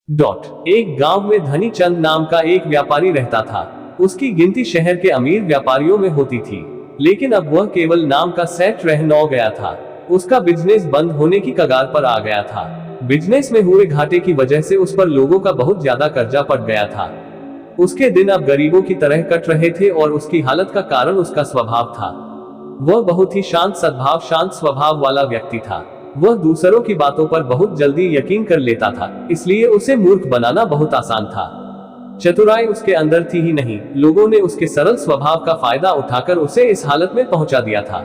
एक गांव में धनी चंद नाम का एक व्यापारी रहता था। उसकी गिनती शहर के अमीर व्यापारियों में होती थी, लेकिन अब वह केवल नाम का सेठ रह न गया था। उसका बिजनेस बंद होने की कगार पर आ गया था। बिजनेस में हुए घाटे की वजह से उस पर लोगों का बहुत ज्यादा कर्जा पड़ गया था। उसके दिन अब गरीबों की तरह कट रहे थे और उसकी हालत का कारण उसका स्वभाव था। वह बहुत ही शांत स्वभाव वाला व्यक्ति था। वह दूसरों की बातों पर बहुत जल्दी यकीन कर लेता था, इसलिए उसे मूर्ख बनाना बहुत आसान था। चतुराई उसके अंदर थी ही नहीं, लोगों ने उसके सरल स्वभाव का फायदा उठाकर उसे इस हालत में पहुंचा दिया था।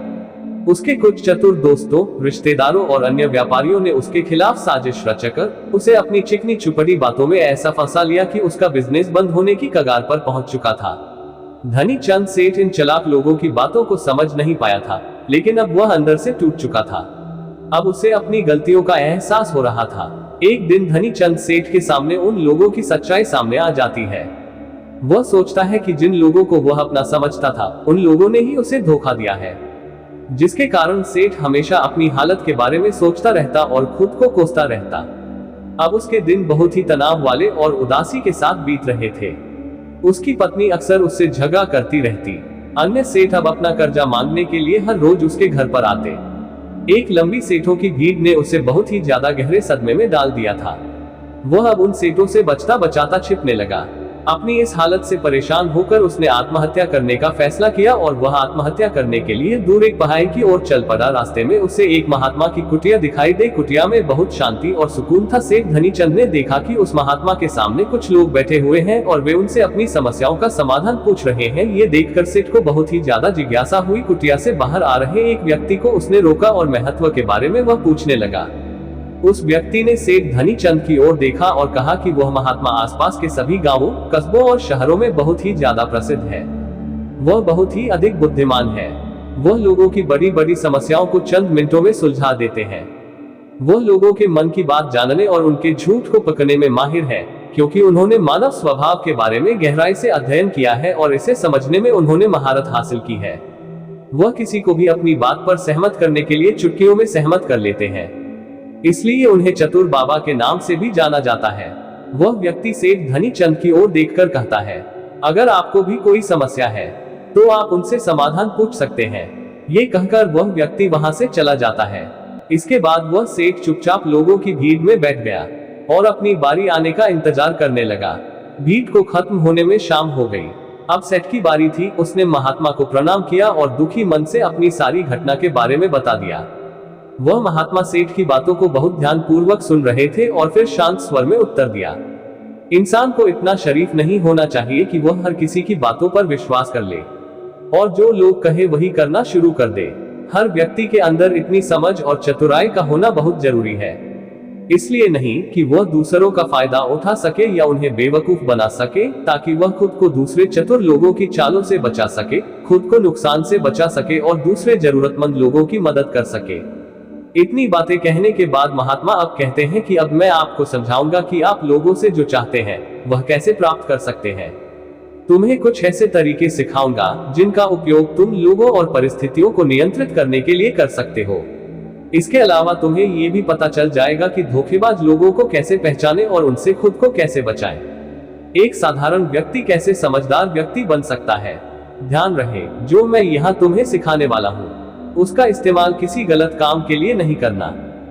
उसके कुछ चतुर दोस्तों, रिश्तेदारों और अन्य व्यापारियों ने उसके खिलाफ साजिश रचकर उसे अपनी चिकनी चुपड़ी बातों में ऐसा फंसा लिया कि उसका बिजनेस बंद होने की कगार पर पहुंच चुका था। धनी चंद सेठ इन चालाक लोगों की बातों को समझ नहीं पाया था, लेकिन अब वह अंदर से टूट चुका था। अब उसे अपनी गलतियों का एहसास हो रहा था। एक दिन धनी चंद सेठ के सामने उन लोगों की सच्चाई सामने आ जाती है। वह सोचता है कि जिन लोगों को वह अपना समझता था, उन लोगों ने ही उसे धोखा दिया है, जिसके कारण सेठ हमेशा अपनी हालत के बारे में सोचता रहता और खुद को कोसता रहता। अब उसके दिन बहुत ही तनाव वाले और उदासी के साथ बीत रहे थे। उसकी पत्नी अक्सर उससे झगड़ा करती रहती। अन्य सेठ अब अपना कर्जा मांगने के लिए हर रोज उसके घर पर आते। एक लंबी सेठों की भीड़ ने उसे बहुत ही ज्यादा गहरे सदमे में डाल दिया था। वह अब उन सेठों से बचता बचाता छिपने लगा। अपनी इस हालत से परेशान होकर उसने आत्महत्या करने का फैसला किया और वह आत्महत्या करने के लिए दूर एक पहाड़ी की ओर चल पड़ा। रास्ते में उसे एक महात्मा की कुटिया दिखाई दे। कुटिया में बहुत शांति और सुकून था। सेठ धनीचंद ने देखा कि उस महात्मा के सामने कुछ लोग बैठे हुए हैं और वे उनसे अपनी समस्याओं का समाधान पूछ रहे हैं। ये देखकर सेठ को बहुत ही ज्यादा जिज्ञासा हुई। कुटिया से बाहर आ रहे एक व्यक्ति को उसने रोका और महत्व के बारे में वह पूछने लगा। उस व्यक्ति ने सेठ धनीचंद की ओर देखा और कहा कि वह महात्मा आसपास के सभी गांवों, कस्बों और शहरों में बहुत ही ज्यादा प्रसिद्ध है। वह बहुत ही अधिक बुद्धिमान है। वह लोगों की बड़ी बड़ी समस्याओं को चंद मिनटों में सुलझा देते हैं। वह लोगों के मन की बात जानने और उनके झूठ को पकड़ने में माहिर है, क्योंकि उन्होंने मानव स्वभाव के बारे में गहराई से अध्ययन किया है और इसे समझने में उन्होंने महारत हासिल की है। वह किसी को भी अपनी बात पर सहमत करने के लिए चुटकियों में सहमत कर लेते हैं, इसलिए उन्हें चतुर बाबा के नाम से भी जाना जाता है। वह व्यक्ति सेठ धनीचंद की ओर देखकर कहता है, अगर आपको भी कोई समस्या है तो आप उनसे समाधान पूछ सकते हैं। ये कहकर वह व्यक्ति वहां से चला जाता है। इसके बाद वह सेठ चुपचाप लोगों की भीड़ में बैठ गया और अपनी बारी आने का इंतजार करने लगा। भीड़ को खत्म होने में शाम हो गई। अब सेठ की बारी थी। उसने महात्मा को प्रणाम किया और दुखी मन से अपनी सारी घटना के बारे में बता दिया। वह महात्मा सेठ की बातों को बहुत ध्यानपूर्वक सुन रहे थे और फिर शांत स्वर में उत्तर दिया, इंसान को इतना शरीफ नहीं होना चाहिए कि वह हर किसी की बातों पर विश्वास कर ले और जो लोग कहे वही करना शुरू कर दे। हर व्यक्ति के अंदर इतनी समझ और चतुराई का होना बहुत जरूरी है, इसलिए नहीं कि वह दूसरों का फायदा उठा सके या उन्हें बेवकूफ बना सके, ताकि वह खुद को दूसरे चतुर लोगों की चालों से बचा सके, खुद को नुकसान से बचा सके और दूसरे जरूरतमंद लोगों की मदद कर सके। इतनी बातें कहने के बाद महात्मा अब कहते हैं कि अब मैं आपको समझाऊंगा कि आप लोगों से जो चाहते हैं वह कैसे प्राप्त कर सकते हैं। तुम्हें कुछ ऐसे तरीके सिखाऊंगा जिनका उपयोग तुम लोगों और परिस्थितियों को नियंत्रित करने के लिए कर सकते हो। इसके अलावा तुम्हें ये भी पता चल जाएगा कि धोखेबाज लोगों को कैसे पहचाने और उनसे खुद को कैसे बचाएं। एक साधारण व्यक्ति कैसे समझदार व्यक्ति बन सकता है। ध्यान रहे, जो मैं यहाँ तुम्हें सिखाने वाला हूँ उसका इस्तेमाल किसी गलत काम के लिए नहीं करना,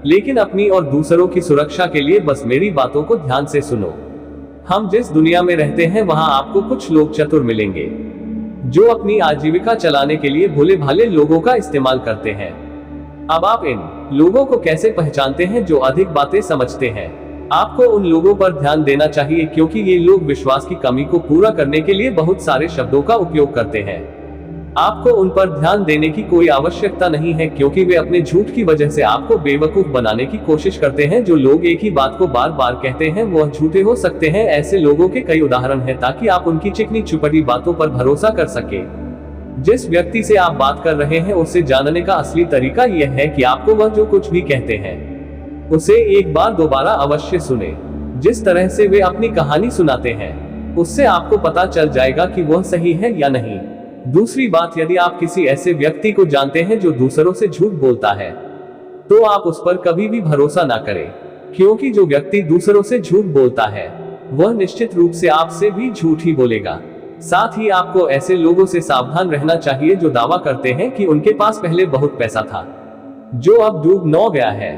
लेकिन अपनी और दूसरों की सुरक्षा के लिए बस मेरी बातों को ध्यान से सुनो। हम जिस दुनिया में रहते हैं वहां आपको कुछ लोग चतुर मिलेंगे जो अपनी आजीविका चलाने के लिए भोले भाले लोगों का इस्तेमाल करते हैं। अब आप इन लोगों को कैसे पहचानते हैं जो अधिक बातें समझते हैं? आपको उन लोगों पर ध्यान देना चाहिए, क्योंकि ये लोग विश्वास की कमी को पूरा करने के लिए बहुत सारे शब्दों का उपयोग करते हैं। आपको उन पर ध्यान देने की कोई आवश्यकता नहीं है, क्योंकि वे अपने झूठ की वजह से आपको बेवकूफ बनाने की कोशिश करते हैं। जो लोग एक ही बात को बार बार कहते हैं वह झूठे हो सकते हैं। ऐसे लोगों के कई उदाहरण हैं, ताकि आप उनकी चिकनी चुपड़ी बातों पर भरोसा कर सके। जिस व्यक्ति से आप बात कर रहे हैं उसे जानने का असली तरीका यह है कि आपको वह जो कुछ भी कहते हैं उसे एक बार दोबारा अवश्य सुने। जिस तरह से वे अपनी कहानी सुनाते हैं उससे आपको पता चल जाएगा कि वह सही है या नहीं। दूसरी बात, यदि आप किसी ऐसे व्यक्ति को जानते हैं जो दूसरों से झूठ बोलता है तो आप उस पर कभी भी भरोसा ना करें। क्योंकि जो व्यक्ति दूसरों से झूठ बोलता है वह निश्चित रूप से आपसे भी झूठ ही बोलेगा। साथ ही आपको ऐसे लोगों से सावधान रहना चाहिए जो दावा करते हैं कि उनके पास पहले बहुत पैसा था जो अब डूब न गया है,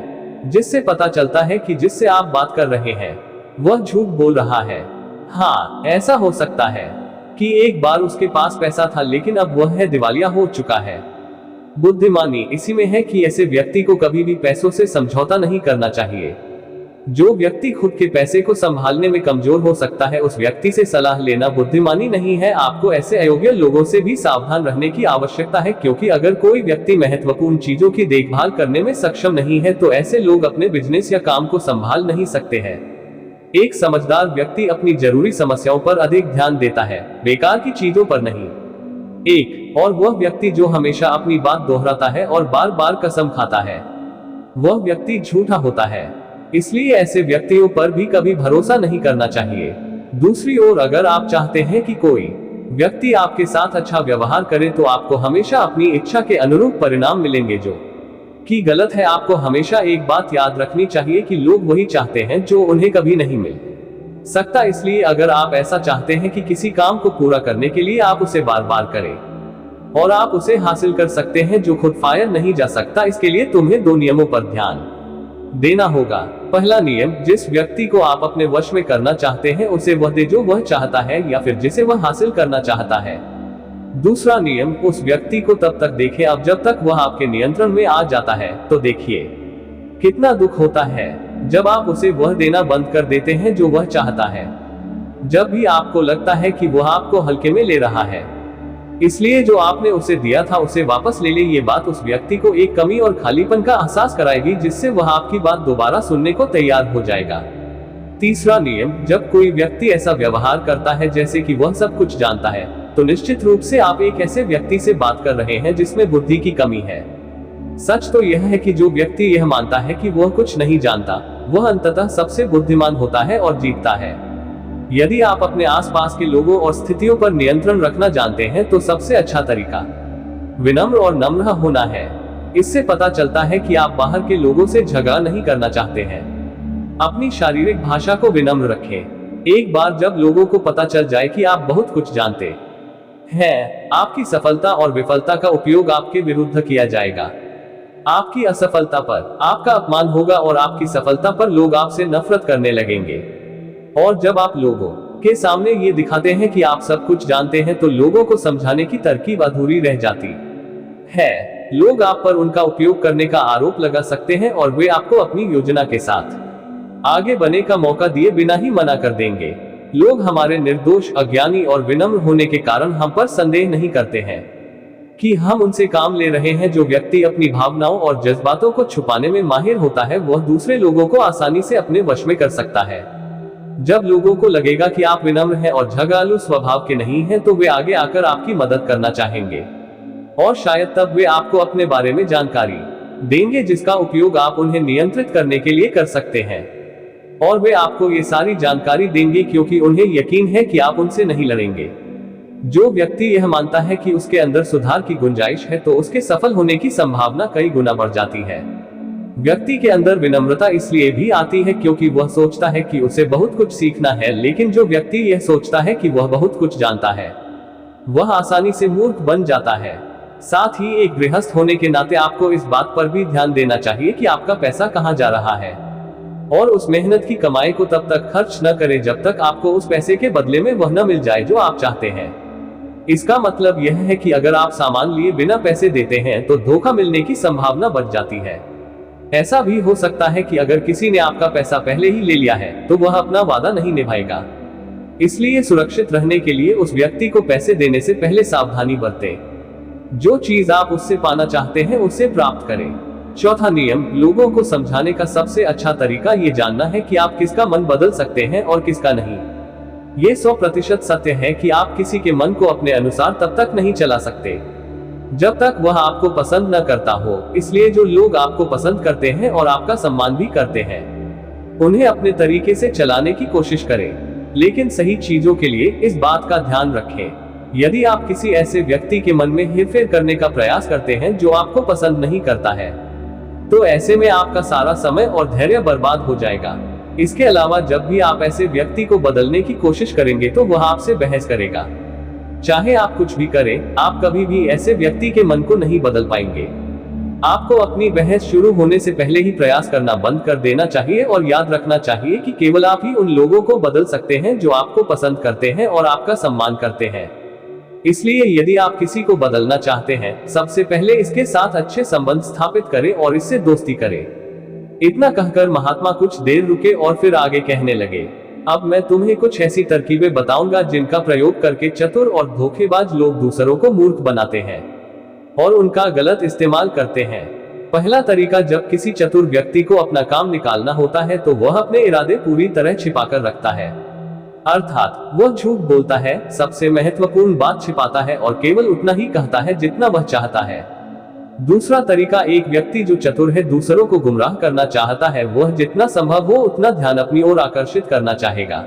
जिससे पता चलता है कि जिससे आप बात कर रहे हैं वह झूठ बोल रहा है। हाँ, ऐसा हो सकता है कि एक बार उसके पास पैसा था लेकिन अब वह है दिवालिया हो चुका है। बुद्धिमानी इसी में है कि ऐसे व्यक्ति को कभी भी पैसों से समझौता नहीं करना चाहिए। जो व्यक्ति खुद के पैसे को संभालने में कमजोर हो सकता है उस व्यक्ति से सलाह लेना बुद्धिमानी नहीं है। आपको ऐसे अयोग्य लोगों से भी सावधान रहने की आवश्यकता है, क्योंकि अगर कोई व्यक्ति महत्वपूर्ण चीजों की देखभाल करने में सक्षम नहीं है तो ऐसे लोग अपने बिजनेस या काम को संभाल नहीं सकते हैं। एक समझदार व्यक्ति अपनी जरूरी समस्याओं पर अधिक ध्यान देता है, बेकार की चीजों पर नहीं। एक और वह व्यक्ति जो हमेशा अपनी बात दोहराता है और बार बार कसम खाता है वह व्यक्ति झूठा होता है, इसलिए ऐसे व्यक्तियों पर भी कभी भरोसा नहीं करना चाहिए। दूसरी ओर अगर आप चाहते हैं कि कोई व्यक्ति आपके साथ अच्छा व्यवहार करे तो आपको हमेशा अपनी इच्छा के अनुरूप परिणाम मिलेंगे, जो कि गलत है। आपको हमेशा एक बात याद रखनी चाहिए कि लोग वही चाहते हैं जो उन्हें कभी नहीं मिल सकता। इसलिए अगर आप ऐसा चाहते हैं कि किसी काम को पूरा करने के लिए आप उसे बार बार करें और आप उसे हासिल कर सकते हैं जो खुद फायर नहीं जा सकता, इसके लिए तुम्हें 2 नियमों पर ध्यान देना होगा। पहला नियम, जिस व्यक्ति को आप अपने वश में करना चाहते हैं उसे वह दे जो वह चाहता है या फिर जिसे वह हासिल करना चाहता है। दूसरा नियम, उस व्यक्ति को तब तक देखें अब जब तक वह आपके नियंत्रण में आ जाता है। तो देखिए कितना दुख होता है जब आप उसे वह देना बंद कर देते हैं जो वह चाहता है, जब भी आपको लगता है कि वह आपको हल्के में ले रहा है। इसलिए जो आपने उसे दिया था उसे वापस ले ले। ये बात उस व्यक्ति को एक कमी और खालीपन का एहसास कराएगी, जिससे वह आपकी बात दोबारा सुनने को तैयार हो जाएगा। तीसरा नियम, जब कोई व्यक्ति ऐसा व्यवहार करता है जैसे कि वह सब कुछ जानता है तो निश्चित रूप से आप एक ऐसे व्यक्ति से बात कर रहे हैं जिसमें बुद्धि की कमी है। सच तो यह है कि जो व्यक्ति यह मानता है कि वह कुछ नहीं जानता वह अंततः सबसे बुद्धिमान होता है और जीतता है। यदि आप अपने आसपास के लोगों और स्थितियों पर नियंत्रण रखना जानते हैं तो सबसे अच्छा तरीका विनम्र और नम्र होना है। इससे पता चलता है कि आप बाहर के लोगों से झगड़ा नहीं करना चाहते हैं। अपनी शारीरिक भाषा को विनम्र रखें। एक बार जब लोगों को पता चल जाए कि आप बहुत कुछ जानते हैं, आपकी सफलता और विफलता का उपयोग आपके विरुद्ध किया जाएगा। आपकी असफलता पर आपका अपमान होगा और आपकी सफलता पर लोग आपसे नफरत करने लगेंगे। और जब आप लोगों के सामने ये दिखाते हैं कि आप सब कुछ जानते हैं तो लोगों को समझाने की तरकीब अधूरी रह जाती है। लोग आप पर उनका उपयोग करने का आरोप लगा सकते हैं और वे आपको अपनी योजना के साथ आगे बढ़ने का मौका दिए बिना ही मना कर देंगे। लोग हमारे निर्दोष, अज्ञानी और विनम्र होने के कारण हम पर संदेह नहीं करते हैं कि हम उनसे काम ले रहे हैं। जो व्यक्ति अपनी भावनाओं और जज्बातों को छुपाने में माहिर होता है वह दूसरे लोगों को आसानी से अपने वश में कर सकता है। जब लोगों को लगेगा कि आप विनम्र हैं और झगड़ालू स्वभाव के नहीं हैं तो वे आगे आकर आपकी मदद करना चाहेंगे और शायद तब वे आपको अपने बारे में जानकारी देंगे जिसका उपयोग आप उन्हें नियंत्रित करने के लिए कर सकते हैं। और वे आपको ये सारी जानकारी देंगे क्योंकि उन्हें यकीन है कि आप उनसे नहीं लड़ेंगे। जो व्यक्ति यह मानता है कि उसके अंदर सुधार की गुंजाइश है तो उसके सफल होने की संभावना कई गुना बढ़ जाती है। व्यक्ति के अंदर विनम्रता इसलिए भी आती है क्योंकि वह सोचता है कि उसे बहुत कुछ सीखना है, लेकिन जो व्यक्ति यह सोचता है कि वह बहुत कुछ जानता है वह आसानी से मूर्ख बन जाता है। साथ ही एक गृहस्थ होने के नाते आपको इस बात पर भी ध्यान देना चाहिए कि आपका पैसा कहां जा रहा है और उस मेहनत की कमाई को तब तक खर्च न करें जब तक आपको उस पैसे के बदले में वह न मिल जाए जो आप चाहते हैं। इसका मतलब यह है कि अगर आप सामान लिए बिना पैसे देते हैं तो धोखा मिलने की संभावना बढ़ जाती है। ऐसा भी हो सकता है कि अगर किसी ने आपका पैसा पहले ही ले लिया है तो वह अपना वादा नहीं निभाएगा। इसलिए सुरक्षित रहने के लिए उस व्यक्ति को पैसे देने से पहले सावधानी बरतें। जो चीज आप उससे पाना चाहते हैं उसे प्राप्त करें। चौथा नियम, लोगों को समझाने का सबसे अच्छा तरीका ये जानना है कि आप किसका मन बदल सकते हैं और किसका नहीं। ये 100% सत्य है कि आप किसी के मन को अपने अनुसार तब तक नहीं चला सकते जब तक वह आपको पसंद न करता हो। इसलिए जो लोग आपको पसंद करते हैं और आपका सम्मान भी करते हैं उन्हें अपने तरीके से चलाने की कोशिश करें, लेकिन सही चीजों के लिए इस बात का ध्यान रखें। यदि आप किसी ऐसे व्यक्ति के मन में हेरफेर करने का प्रयास करते हैं जो आपको पसंद नहीं करता है तो ऐसे में आपका सारा समय और धैर्य बर्बाद हो जाएगा। इसके अलावा जब भी आप ऐसे व्यक्ति को बदलने की कोशिश करेंगे तो वह आपसे बहस करेगा। चाहे आप कुछ भी करें, आप कभी भी ऐसे व्यक्ति के मन को नहीं बदल पाएंगे। आपको अपनी बहस शुरू होने से पहले ही प्रयास करना बंद कर देना चाहिए और याद रखना चाहिए कि केवल आप ही उन लोगों को बदल सकते हैं जो आपको पसंद करते हैं और आपका सम्मान करते हैं। इसलिए यदि आप किसी को बदलना चाहते हैं, सबसे पहले इसके साथ अच्छे संबंध स्थापित करें और इससे दोस्ती करें। इतना कहकर महात्मा कुछ देर रुके और फिर आगे कहने लगे, अब मैं तुम्हें कुछ ऐसी तरकीबें बताऊंगा जिनका प्रयोग करके चतुर और धोखेबाज लोग दूसरों को मूर्ख बनाते हैं और उनका गलत इस्तेमाल करते हैं। पहला तरीका, जब किसी चतुर व्यक्ति को अपना काम निकालना होता है तो वह अपने इरादे पूरी तरह छिपाकर रखता है, अर्थात वह झूठ बोलता है, सबसे महत्वपूर्ण बात छिपाता है और केवल उतना ही कहता है जितना वह चाहता है। दूसरा तरीका, एक व्यक्ति जो चतुर है दूसरों को गुमराह करना चाहता है, वह जितना संभव हो उतना ध्यान अपनी ओर आकर्षित करना चाहेगा,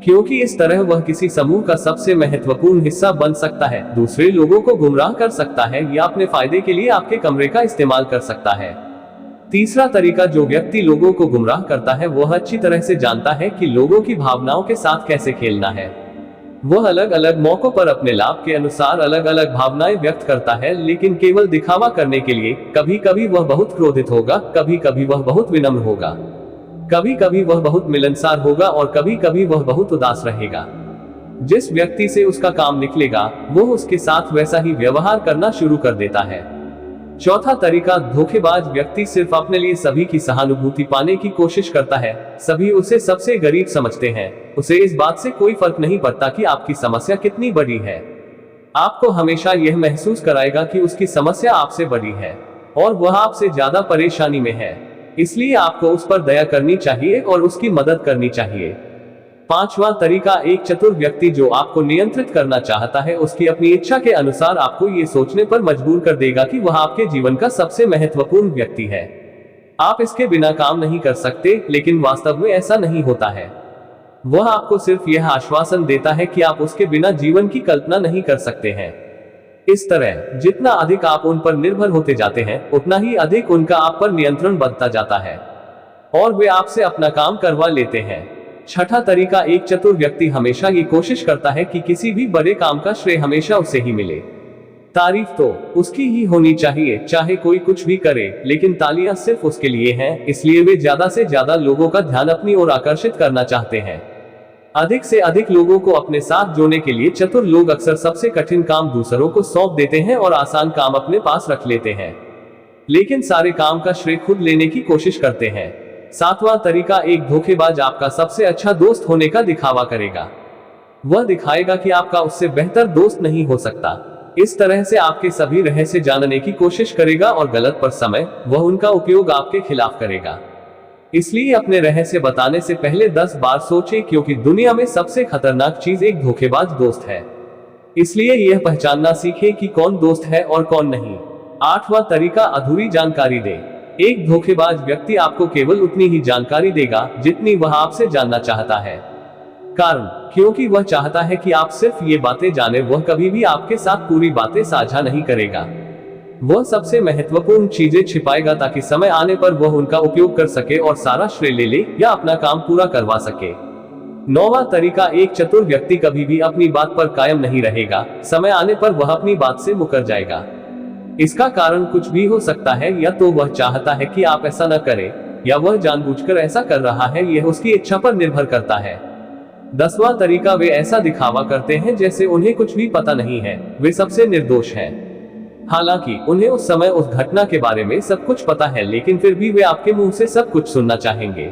क्योंकि इस तरह वह किसी समूह का सबसे महत्वपूर्ण हिस्सा बन सकता है, दूसरे लोगों को गुमराह कर सकता है या अपने फायदे के लिए आपके कमरे का इस्तेमाल कर सकता है। तीसरा तरीका, जो व्यक्ति लोगों को गुमराह करता है वह अच्छी तरह से जानता है कि लोगों की भावनाओं के साथ कैसे खेलना है। वह अलग अलग मौकों पर अपने लाभ के अनुसार अलग अलग भावनाएं व्यक्त करता है, लेकिन केवल दिखावा करने के लिए। कभी कभी वह बहुत क्रोधित होगा, कभी कभी वह बहुत विनम्र होगा, कभी कभी वह बहुत मिलनसार होगा और कभी कभी वह बहुत उदास रहेगा। जिस व्यक्ति से उसका काम निकलेगा वह उसके साथ वैसा ही व्यवहार करना शुरू कर देता है। चौथा तरीका, धोखेबाज व्यक्ति सिर्फ अपने लिए सभी की सहानुभूति पाने की कोशिश करता है। सभी उसे सबसे गरीब समझते हैं, उसे इस बात से कोई फर्क नहीं पड़ता कि आपकी समस्या कितनी बड़ी है। आपको हमेशा यह महसूस कराएगा कि उसकी समस्या आपसे बड़ी है और वह आपसे ज्यादा परेशानी में है, इसलिए आपको उस पर दया करनी चाहिए और उसकी मदद करनी चाहिए। पांचवा तरीका, एक चतुर व्यक्ति जो आपको नियंत्रित करना चाहता है उसकी अपनी इच्छा के अनुसार आपको ये सोचने पर मजबूर कर देगा कि वह आपके जीवन का सबसे महत्वपूर्ण व्यक्ति है। आप इसके बिना काम नहीं कर सकते, लेकिन वास्तव में ऐसा नहीं होता है। वह आपको सिर्फ यह आश्वासन देता है कि आप उसके बिना जीवन की कल्पना नहीं कर सकते हैं। इस तरह जितना अधिक आप उन पर निर्भर होते जाते हैं उतना ही अधिक उनका आप पर नियंत्रण बढ़ता जाता है और वे आपसे अपना काम करवा लेते हैं। छठा तरीका, एक चतुर व्यक्ति हमेशा ये कोशिश करता है कि किसी भी बड़े काम का श्रेय हमेशा उसे ही मिले। तारीफ तो उसकी ही होनी चाहिए, चाहे कोई कुछ भी करे, लेकिन तालियां सिर्फ उसके लिए हैं, इसलिए वे ज्यादा से ज्यादा लोगों का ध्यान अपनी ओर आकर्षित करना चाहते हैं। अधिक से अधिक लोगों को अपने साथ जोड़ने के लिए चतुर लोग अक्सर सबसे कठिन काम दूसरों को सौंप देते हैं और आसान काम अपने पास रख लेते हैं, लेकिन सारे काम का श्रेय खुद लेने की कोशिश करते हैं। सातवां तरीका, एक धोखेबाज आपका सबसे अच्छा दोस्त होने का दिखावा करेगा। वह दिखाएगा कि आपका उससे बेहतर दोस्त नहीं हो सकता। इस तरह से आपके सभी रहस्य जानने की कोशिश करेगा और गलत पर समय वह उनका उपयोग आपके खिलाफ करेगा। इसलिए अपने रहस्य बताने से पहले 10 बार सोचें, क्योंकि दुनिया में सबसे खतरनाक चीज एक धोखेबाज दोस्त है। इसलिए यह पहचानना सीखें कि कौन दोस्त है और कौन नहीं। आठवां तरीका, अधूरी जानकारी दे। एक धोखेबाज व्यक्ति आपको केवल उतनी ही जानकारी देगा जितनी वह आपसे जानना चाहता है। कारण, क्योंकि वह चाहता है कि आप सिर्फ ये बातें जाने, वह कभी भी आपके साथ पूरी बातें साझा नहीं करेगा। वह सबसे महत्वपूर्ण चीजें छिपाएगा ताकि समय आने पर वह उनका उपयोग कर सके और सारा श्रेय ले ले या अपना काम पूरा करवा सके। नौवां तरीका, एक चतुर व्यक्ति कभी भी अपनी बात पर कायम नहीं रहेगा। समय आने पर वह अपनी बात से मुकर जाएगा। इसका कारण कुछ भी हो सकता है, या तो वह चाहता है कि आप ऐसा न करें, या वह जानबूझकर ऐसा कर रहा है, यह उसकी इच्छा पर निर्भर करता है। 10वां तरीका, वे ऐसा दिखावा करते हैं जैसे उन्हें कुछ भी पता नहीं है, वे सबसे निर्दोष हैं। हालांकि उन्हें उस समय उस घटना के बारे में सब कुछ पता है, लेकिन फिर भी वे आपके मुंह से सब कुछ सुनना चाहेंगे,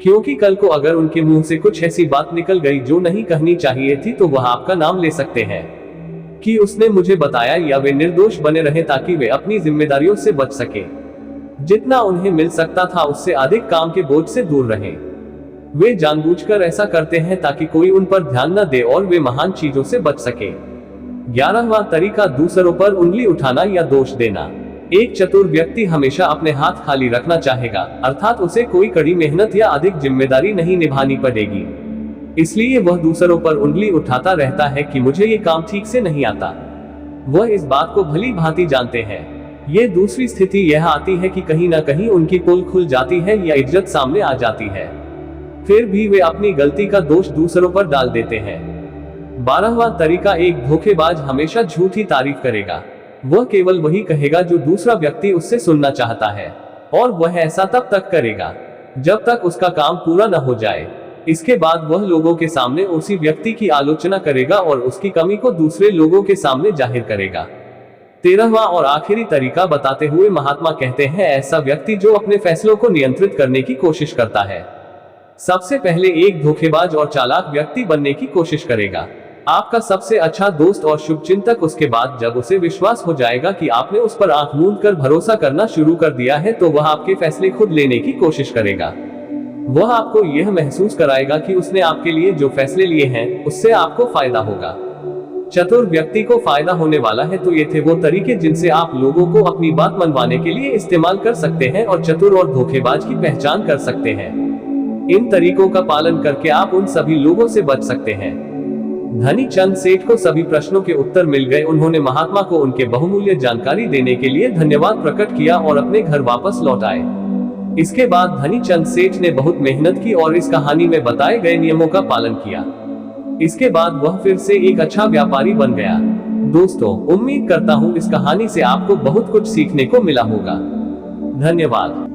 क्योंकि कल को अगर उनके मुंह से कुछ ऐसी बात निकल गई जो नहीं कहनी चाहिए थी तो वह आपका नाम ले सकते हैं कि उसने मुझे बताया, या वे निर्दोष बने रहे ताकि वे अपनी जिम्मेदारियों से बच सके। जितना उन्हें मिल सकता था उससे अधिक काम के बोझ से दूर रहें। वे जानबूझकर ऐसा करते हैं ताकि कोई उन पर ध्यान न दे और वे महान चीजों से बच सके। 11वां तरीका, दूसरों पर उंगली उठाना या दोष देना। एक चतुर व्यक्ति हमेशा अपने हाथ खाली रखना चाहेगा, अर्थात उसे कोई कड़ी मेहनत या अधिक जिम्मेदारी नहीं निभानी पड़ेगी। इसलिए वह दूसरों पर उंगली उठाता रहता है कि मुझे ये काम ठीक से नहीं आता। वह इस बात को भली भांति जानते हैं। ये दूसरी स्थिति यह आती है कि कहीं ना कहीं उनकी पोल खुल जाती है या इज्जत सामने आ जाती है, फिर भी वे अपनी गलती का दोष दूसरों पर डाल देते हैं। 12वां तरीका, एक धोखेबाज हमेशा झूठी तारीफ करेगा। वह केवल वही कहेगा जो दूसरा व्यक्ति उससे सुनना चाहता है, और वह ऐसा तब तक करेगा जब तक उसका काम पूरा न हो जाए। इसके बाद वह लोगों के सामने उसी व्यक्ति की आलोचना करेगा और उसकी कमी को दूसरे लोगों के सामने जाहिर करेगा। 13वां और आखिरी तरीका बताते हुए महात्मा कहते हैं, ऐसा व्यक्ति जो अपने फैसलों को नियंत्रित करने की कोशिश करता है, सबसे पहले एक धोखेबाज और चालाक व्यक्ति बनने की कोशिश करेगा। आपका सबसे अच्छा दोस्त और शुभचिंतक उसके बाद जब उसे विश्वास हो जाएगा कि आपने उस पर आंख मूंद कर भरोसा करना शुरू कर दिया है, तो वह आपके फैसले खुद लेने की कोशिश करेगा। वह आपको यह महसूस कराएगा कि उसने आपके लिए जो फैसले लिए हैं, उससे आपको फायदा होगा। चतुर व्यक्ति को फायदा होने वाला है। तो ये थे वो तरीके जिनसे आप लोगों को अपनी बात मनवाने के लिए इस्तेमाल कर सकते हैं और चतुर और धोखेबाज की पहचान कर सकते हैं। इन तरीकों का पालन करके आप उन सभी लोगों से बच सकते हैं। धनी चंद सेठ को सभी प्रश्नों के उत्तर मिल गए। उन्होंने महात्मा को उनके बहुमूल्य जानकारी देने के लिए धन्यवाद प्रकट किया और अपने घर वापस लौट आए। इसके बाद धनी चंद सेठ ने बहुत मेहनत की और इस कहानी में बताए गए नियमों का पालन किया। इसके बाद वह फिर से एक अच्छा व्यापारी बन गया। दोस्तों, उम्मीद करता हूँ इस कहानी से आपको बहुत कुछ सीखने को मिला होगा। धन्यवाद।